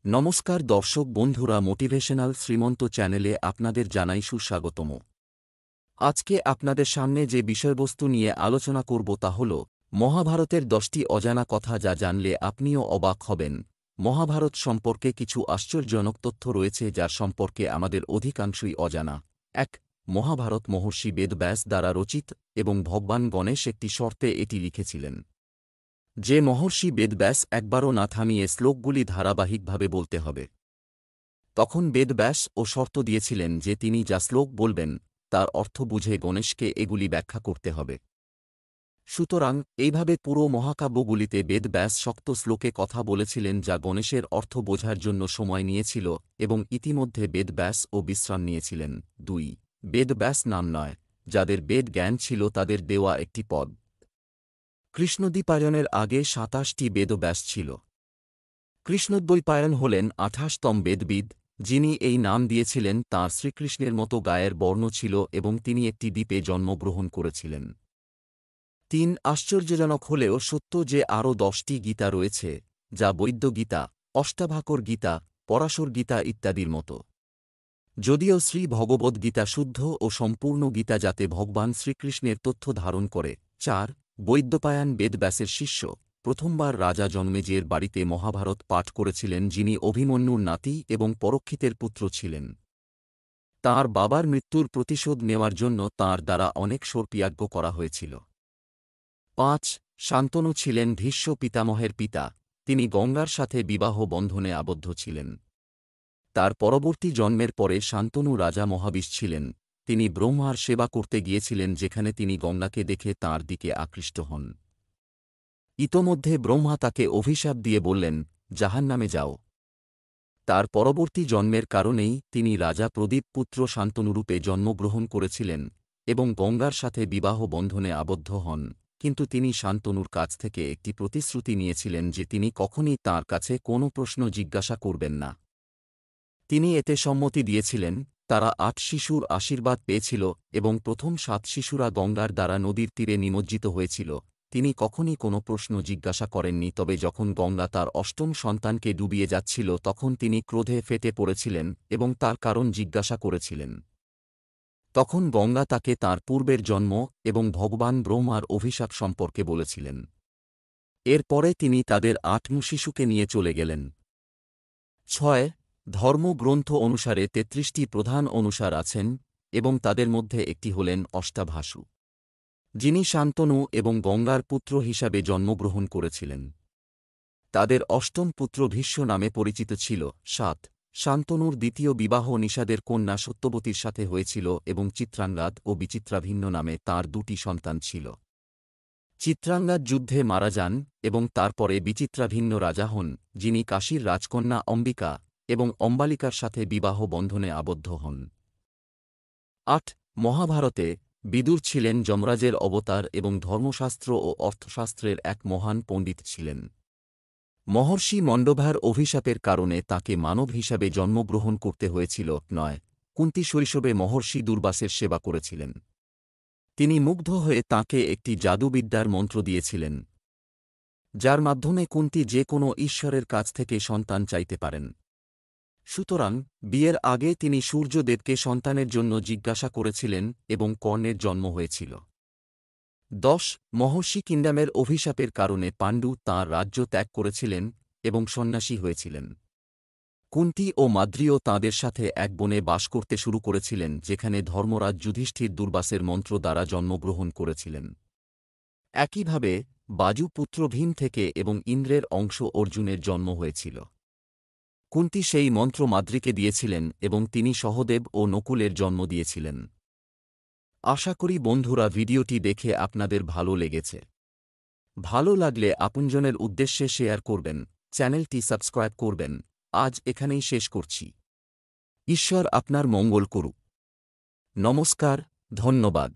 নমস্কার দর্শক বন্ধুরা, মোটিভেশনাল শ্রীমন্ত চ্যানেলে আপনাদের জানাই সুস্বাগতম। আজকে আপনাদের সামনে যে বিষয়বস্তু নিয়ে আলোচনা করব তা হল মহাভারতের 10টি অজানা কথা যা জানলে আপনিও অবাক হবেন। মহাভারত সম্পর্কে কিছু আশ্চর্যজনক তথ্য রয়েছে যার সম্পর্কে আমাদের অধিকাংশই অজানা। 1. মহাভারত মহর্ষি বেদব্যাস দ্বারা রচিত এবং ভগবান গণেশ একটি শর্তে এটি লিখেছিলেন যে মহর্ষি বেদব্যাস একবারও না থামিয়ে শ্লোকগুলি ধারাবাহিকভাবে বলতে হবে। তখন বেদব্যাস ও শর্ত দিয়েছিলেন যে তিনি যা শ্লোক বলবেন তার অর্থ বুঝে গণেশকে এগুলি ব্যাখ্যা করতে হবে। সুতরাং এইভাবে পুরো মহাকাব্যগুলিতে বেদব্যাস শক্ত শ্লোকে কথা বলেছিলেন যা গণেশের অর্থ বোঝার জন্য সময় নিয়েছিল এবং ইতিমধ্যে বেদব্যাস ও বিশ্রাম নিয়েছিলেন। 2. বেদব্যাস নাম নয়, যাদের বেদ জ্ঞান ছিল তাদের দেওয়া একটি পদ। কৃষ্ণদ্বৈপায়নের আগে 27টি বেদব্যাস ছিল। কৃষ্ণদ্বৈপায়ন হলেন 28তম বেদবিদ, যিনি এই নাম দিয়েছিলেন তাঁর শ্রীকৃষ্ণের মতো গায়ের বর্ণ ছিল এবং তিনি একটি দ্বীপে জন্মগ্রহণ করেছিলেন। 3. আশ্চর্যজনক হলেও সত্য যে আরও 10টি গীতা রয়েছে, যা বৈদ্য গীতা, অষ্টাভাকর গীতা, পরাশর গীতা ইত্যাদির মতো। যদিও শ্রী ভগবদ্গীতা শুদ্ধ ও সম্পূর্ণ গীতা যাতে ভগবান শ্রীকৃষ্ণের তথ্য ধারণ করে। 4. বৈদ্যপায়ন বেদব্যাসের শিষ্য প্রথমবার রাজা জন্মেজয়ের বাড়িতে মহাভারত পাঠ করেছিলেন, যিনি অভিমন্যুর নাতি এবং পরক্ষিতের পুত্র ছিলেন। তাঁর বাবার মৃত্যুর প্রতিশোধ নেওয়ার জন্য তাঁর দ্বারা অনেক সর্পযাজ্ঞ করা হয়েছিল। 5. শান্তনু ছিলেন ভীষ্ম পিতামহের পিতা, তিনি গঙ্গার সাথে বিবাহ বন্ধনে আবদ্ধ ছিলেন। তার পরবর্তী জন্মের পরে শান্তনু রাজা মহাবিশ ছিলেন, তিনি ব্রহ্মার সেবা করতে গিয়েছিলেন যেখানে তিনি গঙ্গাকে দেখে তাঁর দিকে আকৃষ্ট হন। ইতোমধ্যে ব্রহ্মা তাকে অভিশাপ দিয়ে বললেন, জাহান্নামে যাও। তার পরবর্তী জন্মের কারণেই তিনি রাজা প্রদীপ পুত্র শান্তনুরূপে জন্মগ্রহণ করেছিলেন এবং গঙ্গার সাথে বিবাহ বন্ধনে আবদ্ধ হন, কিন্তু তিনি শান্তনুর কাছ থেকে একটি প্রতিশ্রুতি নিয়েছিলেন যে তিনি কখনই তাঁর কাছে কোনো প্রশ্ন জিজ্ঞাসা করবেন না। তিনি এতে সম্মতি দিয়েছিলেন। তারা 8 শিশুর আশীর্বাদ পেয়েছিল এবং প্রথম 7 শিশুরা গঙ্গার দ্বারা নদীর তীরে নিমজ্জিত হয়েছিল। তিনি কখনই কোনো প্রশ্ন জিজ্ঞাসা করেননি, তবে যখন গঙ্গা তার 8ম সন্তানকে ডুবিয়ে যাচ্ছিল তখন তিনি ক্রোধে ফেটে পড়েছিলেন এবং তার কারণ জিজ্ঞাসা করেছিলেন। তখন গঙ্গা তাকে তাঁর পূর্বের জন্ম এবং ভগবান ব্রহ্মার অভিশাপ সম্পর্কে বলেছিলেন। এরপরে তিনি তাদের 8 শিশুকে নিয়ে চলে গেলেন। 6. ধর্মগ্রন্থ অনুসারে 33টি প্রধান অনুসার আছেন এবং তাদের মধ্যে একটি হলেন অষ্টাভাসু, যিনি শান্তনু এবং গঙ্গার পুত্র হিসাবে জন্মগ্রহণ করেছিলেন। তাদের 8ম পুত্র ভীষ্ম নামে পরিচিত ছিল। 7. শান্তনুর দ্বিতীয় বিবাহ নিষাদের কন্যা সত্যবতীর সাথে হয়েছিল এবং চিত্রাঙ্গাদ ও বিচিত্রাভিন্ন নামে তাঁর 2টি সন্তান ছিল। চিত্রাঙ্গাদ যুদ্ধে মারা যান এবং তারপরে বিচিত্রাভিন্ন রাজা হন, যিনি কাশীর রাজকন্যা অম্বিকা এবং অম্বালিকার সাথে বিবাহ বন্ধনে আবদ্ধ হন। 8. মহাভারতে বিদুর ছিলেন যমরাজের অবতার এবং ধর্মশাস্ত্র ও অর্থশাস্ত্রের এক মহান পণ্ডিত ছিলেন। মহর্ষি মণ্ডভার অভিশাপের কারণে তাঁকে মানব হিসাবে জন্মগ্রহণ করতে হয়েছিল। 9. কুন্তী শৈশবে মহর্ষি দুর্বাসের সেবা করেছিলেন। তিনি মুগ্ধ হয়ে তাঁকে একটি জাদুবিদ্যার মন্ত্র দিয়েছিলেন, যার মাধ্যমে কুন্তী যে কোনো ঈশ্বরের কাছ থেকে সন্তান চাইতে পারেন। সুতরাং বিয়ের আগে তিনি সূর্যদেবকে সন্তানের জন্য জিজ্ঞাসা করেছিলেন এবং কর্ণের জন্ম হয়েছিল। 10. মহর্ষি কিন্দামের অভিশাপের কারণে পাণ্ডু তাঁর রাজ্য ত্যাগ করেছিলেন এবং সন্ন্যাসী হয়েছিলেন। কুন্তী ও মাদ্রীও তাঁদের সাথে এক বনে বাস করতে শুরু করেছিলেন যেখানে ধর্মরাজ যুধিষ্ঠির দুর্বাসের মন্ত্র দ্বারা জন্মগ্রহণ করেছিলেন। একইভাবে বাজু পুত্র ভীম থেকে এবং ইন্দ্রের অংশ অর্জুনের জন্ম হয়েছিল। কুন্তী সেই মন্ত্র মাদ্রীকে দিয়েছিলেন এবং তিনি সহদেব ও নকুলের জন্ম দিয়েছিলেন। আশা করি বন্ধুরা ভিডিওটি দেখে আপনাদের ভালো লেগেছে। ভালো লাগলে আপনজনের উদ্দেশ্যে শেয়ার করবেন, চ্যানেলটি সাবস্ক্রাইব করবেন। আজ এখানেই শেষ করছি। ঈশ্বর আপনার মঙ্গল করুক। নমস্কার, ধন্যবাদ।